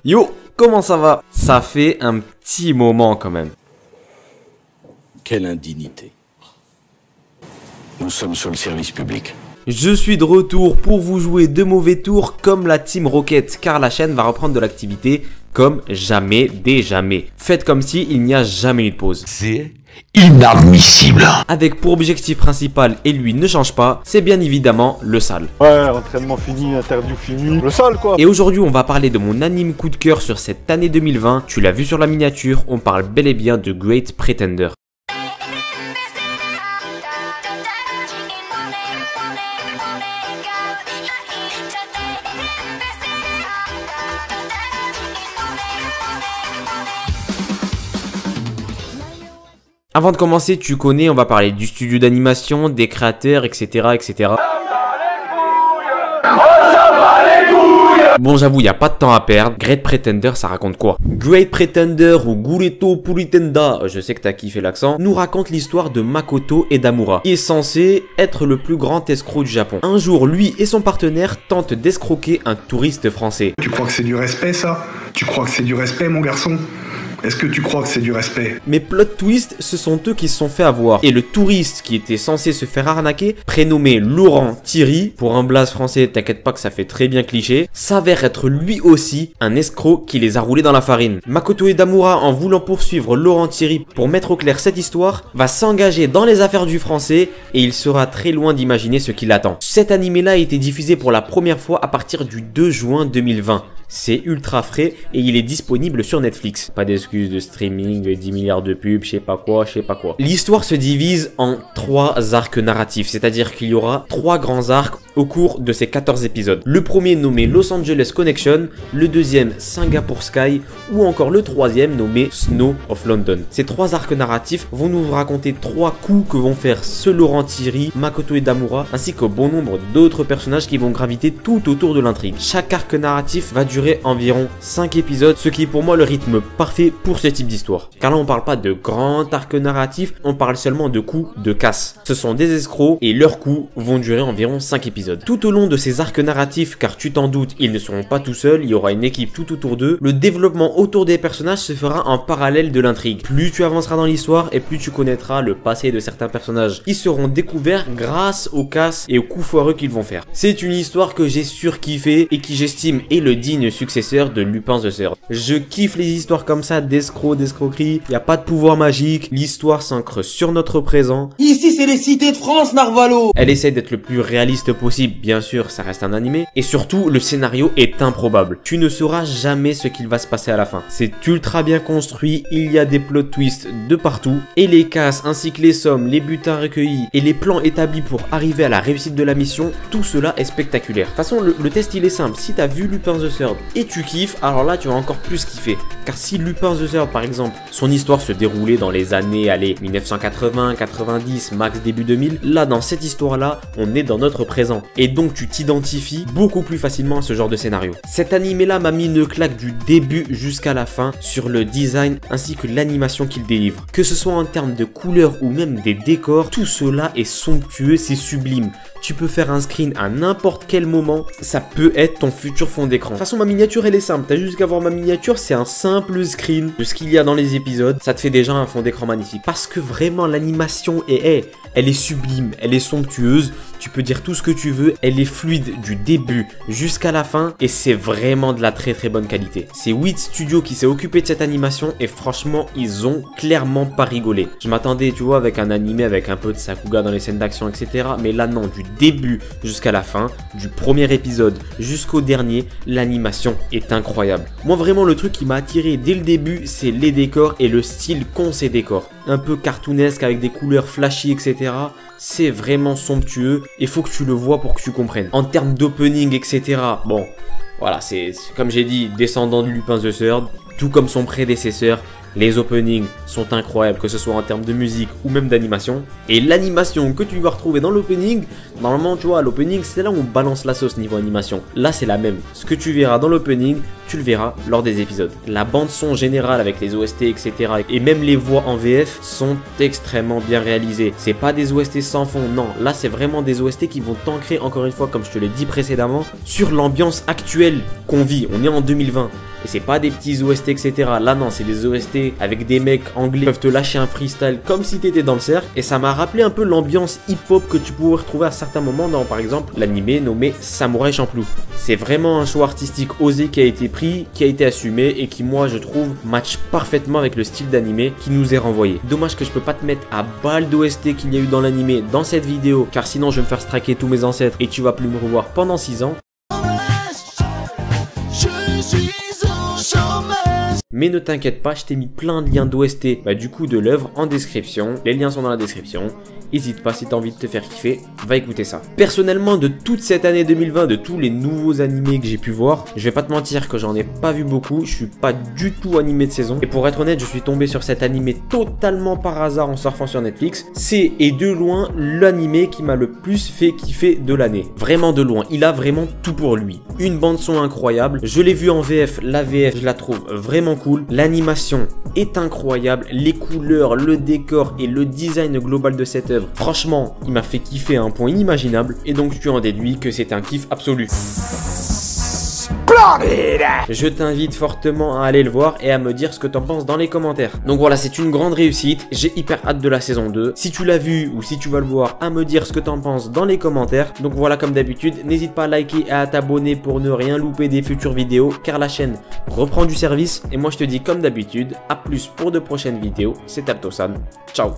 Yo, comment ça va? Ça fait un petit moment quand même. Quelle indignité. Nous sommes sur le service public. Je suis de retour pour vous jouer de mauvais tours comme la Team Rocket, car la chaîne va reprendre de l'activité comme jamais des jamais. Faites comme si il n'y a jamais eu de pause. C'est inadmissible. Avec pour objectif principal, et lui ne change pas, c'est bien évidemment le sale. Ouais, entraînement fini, interview fini, le sale quoi. Et aujourd'hui on va parler de mon anime coup de cœur sur cette année 2020. Tu l'as vu sur la miniature, on parle bel et bien de Great Pretender. Avant de commencer, tu connais, on va parler du studio d'animation, des créateurs, etc. etc. Bon, j'avoue, il n'y a pas de temps à perdre. Great Pretender, ça raconte quoi? Great Pretender ou Gureto Puritenda, je sais que t'as kiffé l'accent, nous raconte l'histoire de Makoto Edamura, qui est censé être le plus grand escroc du Japon. Un jour, lui et son partenaire tentent d'escroquer un touriste français. Tu crois que c'est du respect ça? Tu crois que c'est du respect mon garçon? Est-ce que tu crois que c'est du respect? Mais plot twist, ce sont eux qui se sont fait avoir. Et le touriste qui était censé se faire arnaquer, prénommé Laurent Thierry, pour un blaze français, t'inquiète pas que ça fait très bien cliché, s'avère être lui aussi un escroc qui les a roulés dans la farine. Makoto Edamura, en voulant poursuivre Laurent Thierry pour mettre au clair cette histoire, va s'engager dans les affaires du français et il sera très loin d'imaginer ce qui l'attend. Cet animé-là a été diffusé pour la première fois à partir du 2 juin 2020. C'est ultra frais et il est disponible sur Netflix. Pas d'excuses de streaming, 10 milliards de pubs, je sais pas quoi. L'histoire se divise en 3 arcs narratifs, c'est-à-dire qu'il y aura 3 grands arcs au cours de ces 14 épisodes. Le premier nommé Los Angeles Connection, le deuxième Singapore Sky ou encore le troisième nommé Snow of London. Ces 3 arcs narratifs vont nous raconter 3 coups que vont faire ce Laurent Thierry, Makoto Edamura ainsi qu'au bon nombre d'autres personnages qui vont graviter tout autour de l'intrigue. Chaque arc narratif va durer environ 5 épisodes, ce qui est pour moi le rythme parfait pour ce type d'histoire. Car là on parle pas de grand arc narratif, on parle seulement de coups de casse. Ce sont des escrocs et leurs coups vont durer environ 5 épisodes. Tout au long de ces arcs narratifs, car tu t'en doutes, ils ne seront pas tout seuls, il y aura une équipe tout autour d'eux, le développement autour des personnages se fera en parallèle de l'intrigue. Plus tu avanceras dans l'histoire et plus tu connaîtras le passé de certains personnages. Ils seront découverts grâce aux casses et aux coups foireux qu'ils vont faire. C'est une histoire que j'ai surkiffé et qui j'estime est le digne successeur de Lupin the Third. Je kiffe les histoires comme ça d'escrocs, d'escroquerie, il n'y a pas de pouvoir magique, l'histoire s'ancre sur notre présent. Ici c'est les cités de France, Narvalo. Elle essaie d'être le plus réaliste possible, bien sûr ça reste un animé, et surtout le scénario est improbable. Tu ne sauras jamais ce qu'il va se passer à la fin. C'est ultra bien construit, il y a des plot twists de partout, et les casses ainsi que les sommes, les butins recueillis et les plans établis pour arriver à la réussite de la mission, tout cela est spectaculaire. De toute façon le test il est simple, si tu as vu Lupin the Third et tu kiffes, alors là tu vas encore plus kiffer. Car si Lupin the Third par exemple, son histoire se déroulait dans les années 1980, 90, max début 2000, là dans cette histoire là, on est dans notre présent. Et donc tu t'identifies beaucoup plus facilement à ce genre de scénario. Cet animé là m'a mis une claque du début jusqu'à la fin sur le design ainsi que l'animation qu'il délivre. Que ce soit en termes de couleurs ou même des décors, tout cela est somptueux, c'est sublime. Tu peux faire un screen à n'importe quel moment, ça peut être ton futur fond d'écran. De toute façon ma miniature elle est simple, t'as juste qu'à voir ma miniature, c'est un simple screen de ce qu'il y a dans les épisodes, ça te fait déjà un fond d'écran magnifique. Parce que vraiment l'animation elle est sublime, elle est somptueuse, tu peux dire tout ce que tu veux, elle est fluide du début jusqu'à la fin et c'est vraiment de la très bonne qualité. C'est Wit Studio qui s'est occupé de cette animation et franchement ils ont clairement pas rigolé. Je m'attendais tu vois avec un animé avec un peu de Sakuga dans les scènes d'action etc. Mais là non, du début jusqu'à la fin, du premier épisode jusqu'au dernier, l'animation est incroyable. Moi vraiment le truc qui m'a attiré dès le début c'est les décors et le style qu'ont ces décors. Un peu cartoonesque avec des couleurs flashy etc. C'est vraiment somptueux et faut que tu le vois pour que tu comprennes. En termes d'opening etc. Bon voilà c'est comme j'ai dit descendant de Lupin the Third, tout comme son prédécesseur. Les openings sont incroyables, que ce soit en termes de musique ou même d'animation. Et l'animation que tu vas retrouver dans l'opening, normalement tu vois, l'opening c'est là où on balance la sauce niveau animation. Là c'est la même. Ce que tu verras dans l'opening, tu le verras lors des épisodes. La bande son générale avec les OST etc. et même les voix en VF sont extrêmement bien réalisées. C'est pas des OST sans fond, non. Là c'est vraiment des OST qui vont t'ancrer encore une fois, comme je te l'ai dit précédemment, sur l'ambiance actuelle qu'on vit. On est en 2020. Et c'est pas des petits OST, etc. Là, non, c'est des OST avec des mecs anglais qui peuvent te lâcher un freestyle comme si t'étais dans le cercle. Et ça m'a rappelé un peu l'ambiance hip-hop que tu pouvais retrouver à certains moments dans, par exemple, l'animé nommé Samouraï Champloo. C'est vraiment un choix artistique osé qui a été pris, qui a été assumé et qui, moi, je trouve, match parfaitement avec le style d'animé qui nous est renvoyé. Dommage que je peux pas te mettre à balle d'OST qu'il y a eu dans l'animé dans cette vidéo, car sinon je vais me faire straquer tous mes ancêtres et tu vas plus me revoir pendant 6 ans. Mais ne t'inquiète pas, je t'ai mis plein de liens d'OST du coup de l'œuvre en description. Les liens sont dans la description. N'hésite pas, si t'as envie de te faire kiffer, va écouter ça. Personnellement, de toute cette année 2020, de tous les nouveaux animés que j'ai pu voir, je vais pas te mentir que j'en ai pas vu beaucoup. Je suis pas du tout animé de saison. Et pour être honnête, je suis tombé sur cet animé totalement par hasard en surfant sur Netflix. C'est et de loin l'animé qui m'a le plus fait kiffer de l'année. Vraiment de loin. Il a vraiment tout pour lui. Une bande son incroyable. Je l'ai vu en VF. La VF, je la trouve vraiment cool. L'animation est incroyable. Les couleurs, le décor et le design global de cette œuvre. Franchement, il m'a fait kiffer à un point inimaginable et donc tu en déduis que c'est un kiff absolu. Je t'invite fortement à aller le voir et à me dire ce que t'en penses dans les commentaires. Donc voilà, c'est une grande réussite. J'ai hyper hâte de la saison 2. Si tu l'as vu ou si tu vas le voir, à me dire ce que t'en penses dans les commentaires. Donc voilà, comme d'habitude, n'hésite pas à liker et à t'abonner pour ne rien louper des futures vidéos, car la chaîne reprend du service. Et moi je te dis comme d'habitude, à plus pour de prochaines vidéos. C'est Aptosan. Ciao.